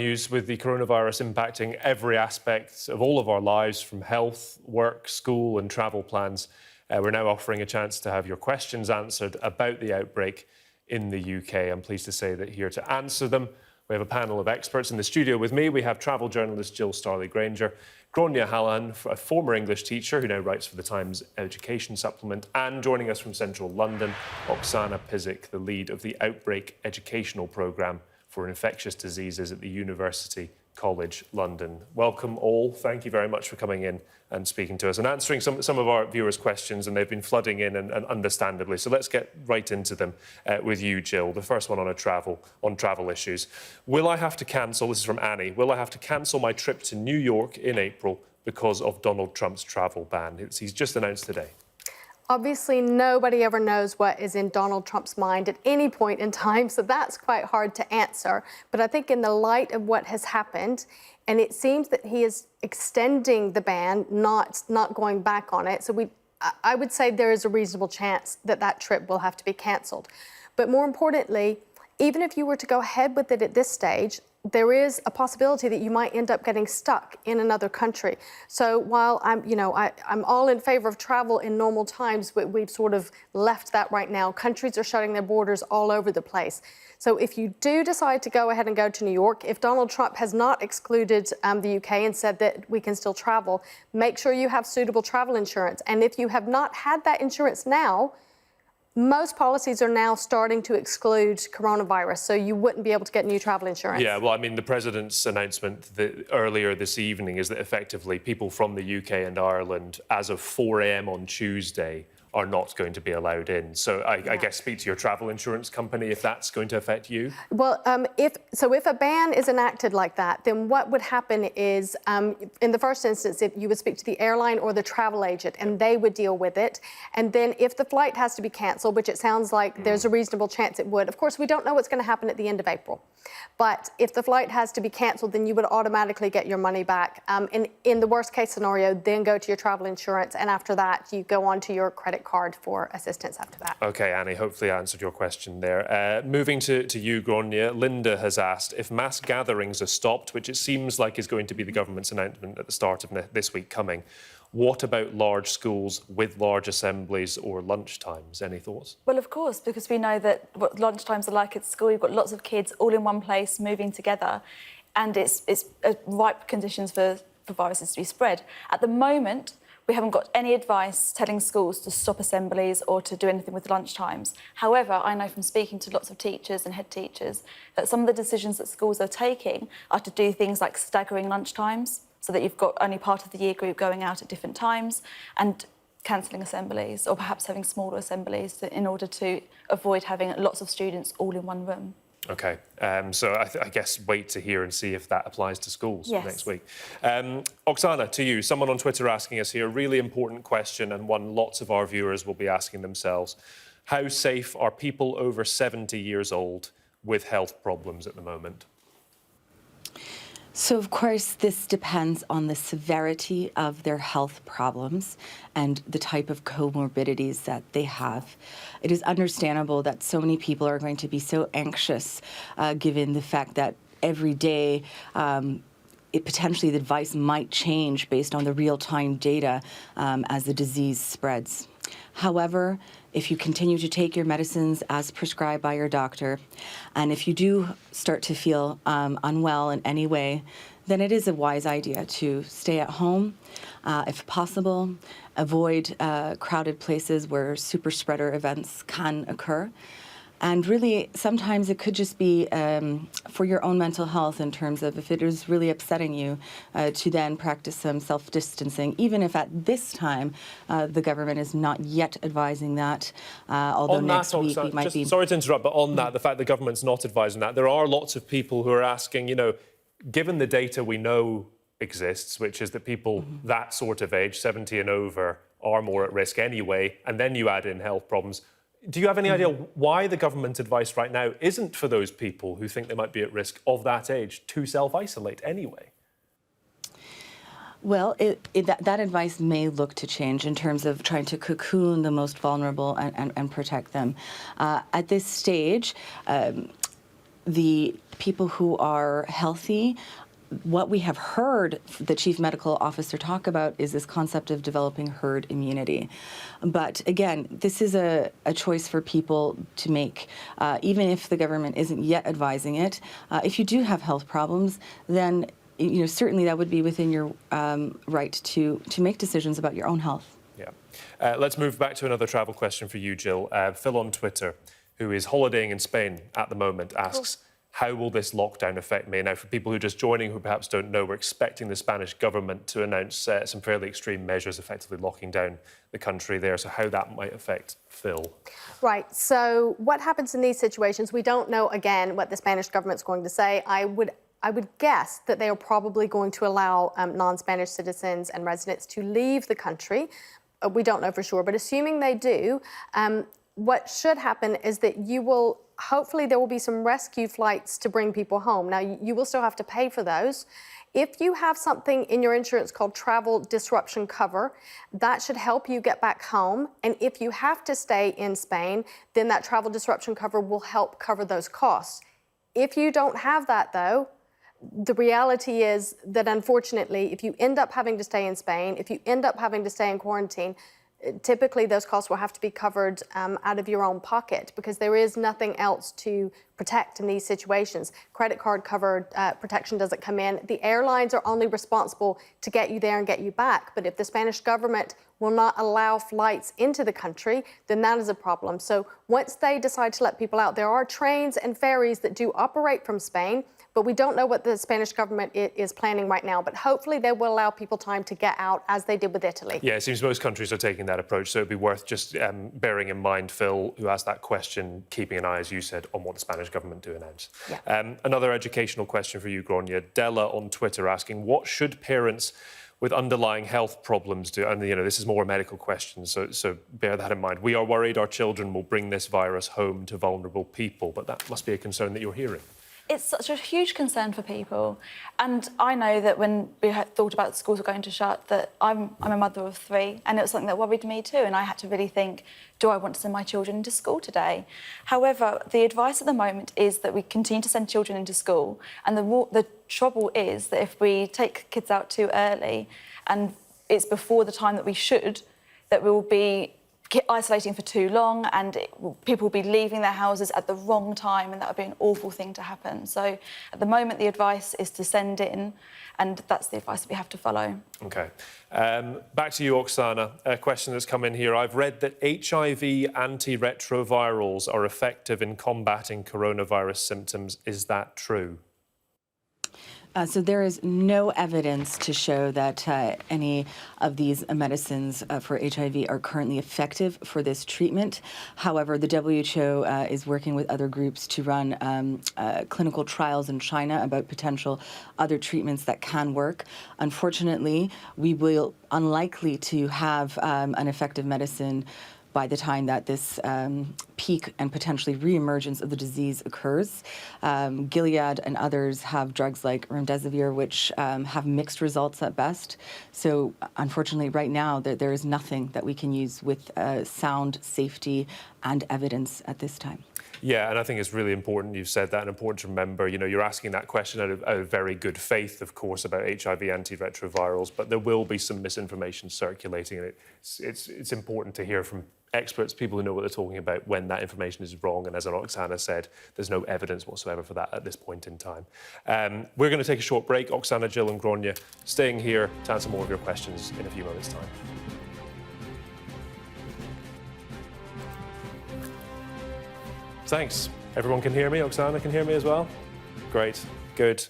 News, with the coronavirus impacting every aspect of all of our lives, from health, work, school and travel plans. We're now offering a chance to have your questions answered about the outbreak in the UK. I'm pleased to say that here to answer them, we have a panel of experts. In the studio with me, we have travel journalist Jill Starley-Grainger, Gráinne Halloran, a former English teacher who now writes for the Times Education Supplement, and joining us from central London, Oksana Pizik, the lead of the Outbreak Educational Programme for Infectious Diseases at the University College London. Welcome all. Thank you very much for coming in and speaking to us and answering some of our viewers' questions, and they've been flooding in and understandably. So let's get right into them with you, Jill. The first one on travel issues. Will I have to cancel, this is from Annie, will I have to cancel my trip to New York in April because of Donald Trump's travel ban? He's just announced today. Obviously, nobody ever knows what is in Donald Trump's mind at any point in time, so that's quite hard to answer. But I think in the light of what has happened, and it seems that he is extending the ban, not going back on it, so I would say there is a reasonable chance that that trip will have to be cancelled. But more importantly, even if you were to go ahead with it at this stage, there is a possibility that you might end up getting stuck in another country. So while I'm all in favor of travel in normal times, but we've sort of left that right now. Countries are shutting their borders all over the place. So if you do decide to go ahead and go to New York, if Donald Trump has not excluded the UK and said that we can still travel, make sure you have suitable travel insurance. And if you have not had that insurance now, most policies are now starting to exclude coronavirus, so you wouldn't be able to get new travel insurance. Yeah, well, I mean, the President's announcement earlier this evening is that effectively people from the UK and Ireland, as of 4 a.m. on Tuesday, are not going to be allowed in. So I guess speak to your travel insurance company if that's going to affect you. Well, if a ban is enacted like that, then what would happen is, in the first instance, if you would speak to the airline or the travel agent, and they would deal with it. And then if the flight has to be cancelled, which it sounds like there's a reasonable chance it would. Of course, we don't know what's going to happen at the end of April. But if the flight has to be cancelled, then you would automatically get your money back. In the worst case scenario, then go to your travel insurance, and after that, you go on to your credit card for assistance after that. OK, Annie, hopefully I answered your question there. Moving to you, Gráinne, Linda has asked, if mass gatherings are stopped, which it seems like is going to be the government's announcement at the start of this week coming, what about large schools with large assemblies or lunchtimes? Any thoughts? Well, of course, because we know that what lunchtimes are like at school. You've got lots of kids all in one place, moving together, and it's ripe conditions for viruses to be spread. At the moment, we haven't got any advice telling schools to stop assemblies or to do anything with lunchtimes. However, I know from speaking to lots of teachers and head teachers that some of the decisions that schools are taking are to do things like staggering lunchtimes, so that you've got only part of the year group going out at different times, and cancelling assemblies, or perhaps having smaller assemblies in order to avoid having lots of students all in one room. OK, so I guess wait to hear and see if that applies to schools next week. Oksana, to you, someone on Twitter asking us here, a really important question, and one lots of our viewers will be asking themselves. How safe are people over 70 years old with health problems at the moment? So, of course, this depends on the severity of their health problems and the type of comorbidities that they have. It is understandable that so many people are going to be so anxious, given the fact that every day potentially the advice might change based on the real-time data as the disease spreads. However, if you continue to take your medicines as prescribed by your doctor, and if you do start to feel unwell in any way, then it is a wise idea to stay at home, if possible, avoid crowded places where super spreader events can occur. And really, sometimes it could just be for your own mental health, in terms of if it is really upsetting you, to then practice some self-distancing, even if at this time the government is not yet advising that, although next week we might be... Sorry to interrupt, but on that, the fact the government's not advising that, there are lots of people who are asking, you know, given the data we know exists, which is that people that sort of age, 70 and over, are more at risk anyway, and then you add in health problems, do you have any idea why the government advice right now isn't for those people who think they might be at risk of that age to self-isolate anyway? Well, that advice may look to change in terms of trying to cocoon the most vulnerable and protect them. At this stage, the people who are healthy, what we have heard the chief medical officer talk about is this concept of developing herd immunity. But again, this is a choice for people to make, even if the government isn't yet advising it. If you do have health problems, then certainly that would be within your right to make decisions about your own health. Yeah. Let's move back to another travel question for you, Jill. Phil on Twitter, who is holidaying in Spain at the moment, asks, how will this lockdown affect me? Now, for people who are just joining, who perhaps don't know, we're expecting the Spanish government to announce some fairly extreme measures, effectively locking down the country there. So how that might affect Phil? Right. So what happens in these situations? We don't know, again, what the Spanish government's going to say. I would guess that they are probably going to allow non-Spanish citizens and residents to leave the country. We don't know for sure, but assuming they do, what should happen is that hopefully there will be some rescue flights to bring people home. Now, you will still have to pay for those. If you have something in your insurance called travel disruption cover, that should help you get back home. And if you have to stay in Spain, then that travel disruption cover will help cover those costs. If you don't have that, though, the reality is that, unfortunately, if you end up having to stay in Spain, if you end up having to stay in quarantine, typically those costs will have to be covered out of your own pocket, because there is nothing else to protect in these situations. Credit card covered protection doesn't come in. The airlines are only responsible to get you there and get you back. But if the Spanish government will not allow flights into the country, then that is a problem. So once they decide to let people out, there are trains and ferries that do operate from Spain, but we don't know what the Spanish government is planning right now. But hopefully they will allow people time to get out, as they did with Italy. Yeah, it seems most countries are taking that approach, so it'd be worth just bearing in mind, Phil, who asked that question, keeping an eye, as you said, on what the Spanish government do announce. Yeah. Another educational question for you, Grania. Della on Twitter asking, what should parents with underlying health problems do? And, this is more a medical question, so bear that in mind. We are worried our children will bring this virus home to vulnerable people, but that must be a concern that you're hearing. It's such a huge concern for people. And I know that when we had thought about schools were going to shut, that I'm a mother of 3, and it was something that worried me too. And I had to really think, do I want to send my children into school today? However, the advice at the moment is that we continue to send children into school. And the trouble is that if we take kids out too early, and it's before the time that we should, that we will be isolating for too long, and people will be leaving their houses at the wrong time, and that would be an awful thing to happen. So at the moment, the advice is to send in, and that's the advice that we have to follow. OK. Back to you, Oksana. A question that's come in here. I've read that HIV antiretrovirals are effective in combating coronavirus symptoms. Is that true? So there is no evidence to show that any of these medicines for HIV are currently effective for this treatment. However, the WHO is working with other groups to run clinical trials in China about potential other treatments that can work. Unfortunately, we will unlikely to have an effective medicine by the time that this peak and potentially reemergence of the disease occurs. Gilead and others have drugs like remdesivir, which have mixed results at best. So unfortunately, right now, there is nothing that we can use with sound safety and evidence at this time. Yeah, and I think it's really important you've said that, and important to remember, you're asking that question out of very good faith, of course, about HIV antiretrovirals, but there will be some misinformation circulating, and it's important to hear from experts, people who know what they're talking about, when that information is wrong. And as Oksana said, there's no evidence whatsoever for that at this point in time. We're going to take a short break. Oksana, Jill and Grania staying here to answer more of your questions in a few moments' time. Thanks. Everyone can hear me? Oksana can hear me as well? Great. Good.